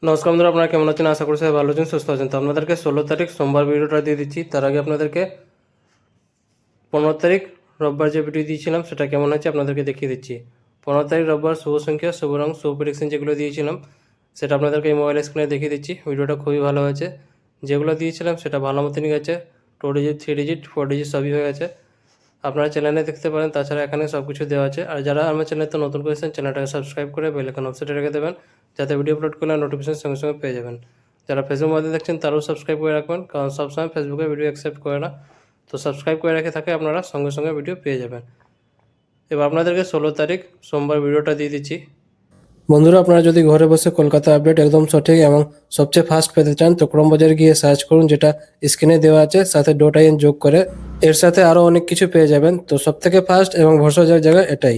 নমস্কার বন্ধুরা, আপনারা কেমন আছেন? আশা করি সবাই ভালো আছেন, সুস্থ আছেন। তো আপনাদেরকে 16 তারিখ সোমবার ভিডিওটা দিয়ে দিচ্ছি। তার আগে আপনাদেরকে 15 তারিখ রোববার যে ভিডিও দিয়েছিলাম সেটা কেমন হয়েছে আপনাদেরকে দেখিয়ে দিচ্ছি। 15 তারিখ রোববার শুভ সংখ্যা, শুভ রং, শুভ প্রেডিকশন যেগুলো দিয়েছিলাম সেটা আপনাদেরকে এই মোবাইল স্ক্রিনে দেখিয়ে দিচ্ছি। ভিডিওটা খুবই ভালো হয়েছে। যেগুলো দিয়েছিলাম সেটা ভালো মতনই গেছে। 2 ডিজিট, 3 ডিজিট, 4 ডিজিট সবই হয়ে গেছে। আপনারা চ্যানেলে দেখতে পারেন, তাছাড়া এখানে সব কিছু দেওয়া আছে। আর যারা আমার চ্যানেলতে নতুন করেছেন চ্যানেলটাকে সাবস্ক্রাইব করে বেল আইকন অপশনে রেখে দেবেন, যাতে ভিডিও আপলোড করলে নোটিফিকেশন সঙ্গে সঙ্গে পেয়ে যাবেন। যারা ফেসবুক মাধ্যমে দেখছেন তারাও সাবস্ক্রাইব করে রাখবেন, কারণ সবসময় ফেসবুকে ভিডিও অ্যাকসেপ্ট করে না। তো সাবস্ক্রাইব করে রেখে থাকে আপনারা সঙ্গে সঙ্গে ভিডিও পেয়ে যাবেন। এবার আপনাদেরকে 16 তারিখ সোমবার ভিডিওটা দিয়ে দিচ্ছি। বন্ধুরা, আপনারা যদি ঘরে বসে কলকাতা আপডেট একদম সঠিক এবং সবচেয়ে ফাস্ট পেতে চান তো ক্রোমবাজার গিয়ে সার্চ করুন, যেটা স্ক্রিনে দেওয়া আছে, সাথে .in যোগ করে এর সাথে আরও অনেক কিছু পেয়ে যাবেন। তো সবথেকে ফাস্ট এবং ভরসাযোগ্য জায়গা এটাই।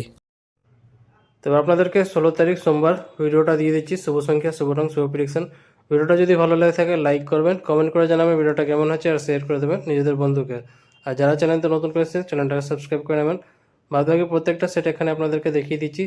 তো আপনাদেরকে 16 তারিখ সোমবার ভিডিওটা দিয়ে দিচ্ছি, শুভ সংখ্যা, শুভ রং, শুভ প্রেডিকশন। ভিডিওটা যদি ভালো লাগে থাকে লাইক করবেন, কমেন্ট করে জানাবেন ভিডিওটা কেমন হচ্ছে, আর শেয়ার করে দেবেন নিজেদের বন্ধুকে। আর যারা চ্যানেলটা নতুন করেছেন চ্যানেলটাকে সাবস্ক্রাইব করে নেবেন। বাদবাকি প্রত্যেকটা সেট এখানে আপনাদেরকে দেখিয়ে দিচ্ছি।